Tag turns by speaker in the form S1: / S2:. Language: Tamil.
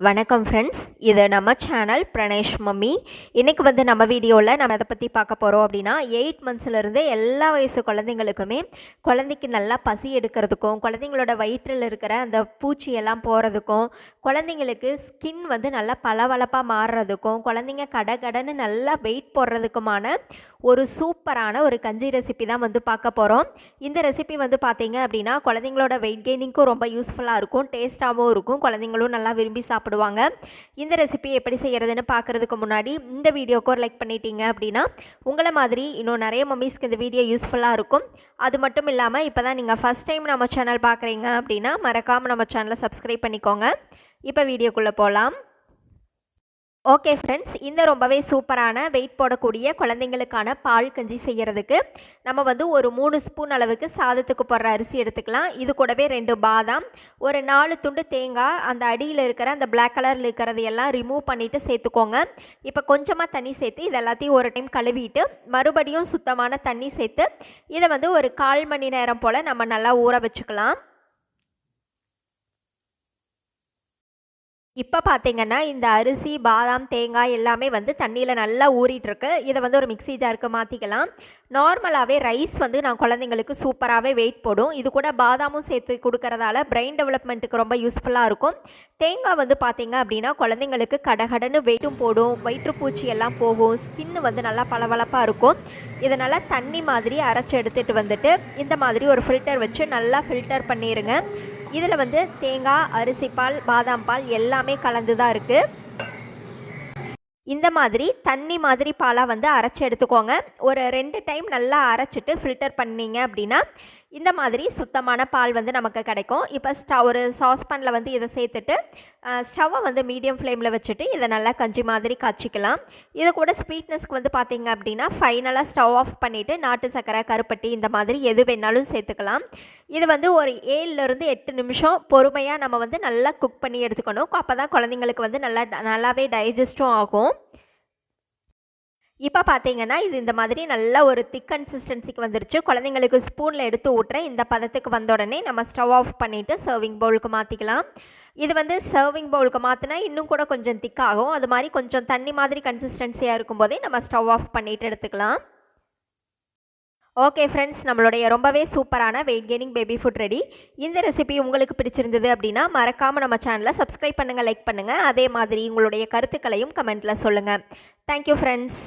S1: வணக்கம் ஃப்ரெண்ட்ஸ், இது நம்ம சேனல் பிரணேஷ் மம்மி. இன்றைக்கி வந்து நம்ம வீடியோவில் நம்ம அதை பற்றி பார்க்க போகிறோம் அப்படின்னா 8 மந்த்ஸ்லேருந்து எல்லா வயசு குழந்தைங்களுக்குமே குழந்தைக்கு நல்லா பசி எடுக்கிறதுக்கும், குழந்தைங்களோட வயிற்றில் இருக்கிற அந்த பூச்சியெல்லாம் போகிறதுக்கும், குழந்தைங்களுக்கு ஸ்கின் வந்து நல்லா பளபளப்பாக மாறுறதுக்கும், குழந்தைங்க கடன்னு நல்லா வெயிட் போடுறதுக்குமான ஒரு சூப்பரான ஒரு கஞ்சி ரெசிபி தான் வந்து பார்க்க போகிறோம். இந்த ரெசிபி வந்து பார்த்தீங்க அப்படின்னா குழந்தைங்களோட வெயிட் கெய்னிங்க்கும் ரொம்ப யூஸ்ஃபுல்லாக இருக்கும், டேஸ்ட்டாகவும் இருக்கும், குழந்தைங்களும் நல்லா விரும்பி சாப்பிடுவாங்க. இந்த ரெசிபி எப்படி செய்கிறதுன்னு பார்க்குறதுக்கு முன்னாடி இந்த வீடியோக்கு ஒரு லைக் பண்ணிட்டீங்க அப்படின்னா உங்களை மாதிரி இன்னும் நிறைய மம்மிஸ்க்கு இந்த வீடியோ யூஸ்ஃபுல்லாக இருக்கும். அது மட்டும் இல்லாமல் இப்போ தான் நீங்கள் ஃபஸ்ட் டைம் நம்ம சேனல் பார்க்குறீங்க அப்படின்னா மறக்காமல் நம்ம சேனலை சப்ஸ்கிரைப் பண்ணிக்கோங்க. இப்போ வீடியோக்குள்ளே போகலாம். ஓகே ஃப்ரெண்ட்ஸ், இந்த ரொம்பவே சூப்பரான வெயிட் போடக்கூடிய குழந்தைங்களுக்கான பால் கஞ்சி செய்கிறதுக்கு நம்ம வந்து ஒரு 3 ஸ்பூன் அளவுக்கு சாதத்துக்கு போடுற அரிசி எடுத்துக்கலாம். இது கூடவே 2 பாதாம், ஒரு 4 துண்டு தேங்காய், அந்த அடியில் இருக்கிற அந்த பிளாக் கலரில் இருக்கிறது எல்லாம் ரிமூவ் பண்ணிவிட்டு சேர்த்துக்கோங்க. இப்போ கொஞ்சமாக தண்ணி சேர்த்து இது எல்லாத்தையும் ஒரு டைம் கழுவிட்டு மறுபடியும் சுத்தமான தண்ணி சேர்த்து இதை வந்து ஒரு 1/4 மணி நேரம் போல் நம்ம நல்லா ஊற வச்சுக்கலாம். இப்போ பார்த்தீங்கன்னா இந்த அரிசி, பாதாம், தேங்காய் எல்லாமே வந்து தண்ணியில் நல்லா ஊறிட்டுருக்கு. இதை வந்து ஒரு மிக்ஸி ஜாருக்கு மாற்றிக்கலாம். நார்மலாகவே ரைஸ் வந்து நான் குழந்தைங்களுக்கு சூப்பராகவே வெயிட் போடும். இது கூட பாதாமும் சேர்த்து கொடுக்கறதால பிரெயின் டெவலப்மெண்ட்டுக்கு ரொம்ப யூஸ்ஃபுல்லாக இருக்கும். தேங்காய் வந்து பார்த்தீங்க அப்படின்னா குழந்தைங்களுக்கு கடன்னு வெயிட்டும் போடும், வயிற்றுப்பூச்சி எல்லாம் போகும், ஸ்கின்னு வந்து நல்லா பளபளப்பாக இருக்கும். இதனால் தண்ணி மாதிரி அரைச்சி எடுத்துகிட்டு வந்துட்டு இந்த மாதிரி ஒரு ஃபில்டர் வச்சு நல்லா ஃபில்டர் பண்ணிடுங்க. இதில் வந்து தேங்காய், அரிசி பால், பாதாம் பால் எல்லாமே கலந்து தான் இருக்குது. இந்த மாதிரி தண்ணி மாதிரி பாலாக வந்து அரைச்சி எடுத்துக்கோங்க. ஒரு 2 டைம் நல்லா அரைச்சிட்டு ஃபில்டர் பண்ணிங்க அப்படின்னா இந்த மாதிரி சுத்தமான பால் வந்து நமக்கு கிடைக்கும். இப்போ ஒரு சாஸ்பேனில் வந்து இதை சேர்த்துட்டு ஸ்டவ்வை வந்து மீடியம் ஃப்ளேமில் வச்சுட்டு இதை நல்லா கஞ்சி மாதிரி காய்ச்சிக்கலாம். இது கூட ஸ்வீட்னஸ்க்கு வந்து பார்த்திங்க அப்படின்னா ஃபைனலாக ஸ்டவ் ஆஃப் பண்ணிவிட்டு நாட்டு சர்க்கரை, கருப்பட்டி இந்த மாதிரி எது வேணாலும் சேர்த்துக்கலாம். இது வந்து ஒரு 7லேருந்து 8 நிமிஷம் பொறுமையாக நம்ம வந்து நல்லா குக் பண்ணி எடுத்துக்கணும். அப்போ தான் குழந்தைங்களுக்கு வந்து நல்லாவே டைஜஸ்ட்டும் ஆகும். இப்போ பார்த்தீங்கன்னா இது இந்த மாதிரி நல்ல ஒரு திக் கன்சிஸ்டன்சிக்கு வந்துருச்சு. குழந்தைங்களுக்கு ஸ்பூனில் எடுத்து ஊட்டுறேன். இந்த பதத்துக்கு வந்த உடனே நம்ம ஸ்டவ் ஆஃப் பண்ணிவிட்டு சர்விங் பவுலுக்கு மாற்றிக்கலாம். இது வந்து சர்விங் பவுலுக்கு மாற்றினா இன்னும் கூட கொஞ்சம் திக்காகும். அது மாதிரி கொஞ்சம் தண்ணி மாதிரி கன்சிஸ்டன்சியாக இருக்கும்போதே நம்ம ஸ்டவ் ஆஃப் பண்ணிவிட்டு எடுத்துக்கலாம். ஓகே ஃப்ரெண்ட்ஸ், நம்மளுடைய ரொம்பவே சூப்பரான wait gaining baby food ready. இந்த ரெசிபி உங்களுக்கு பிடிச்சிருந்தது அப்படின்னா மறக்காமல் நம்ம சேனலை சப்ஸ்கிரைப் பண்ணுங்கள், லைக் பண்ணுங்கள். அதே மாதிரி உங்களுடைய கருத்துக்களையும் கமெண்ட்டில் சொல்லுங்கள். Thank you friends.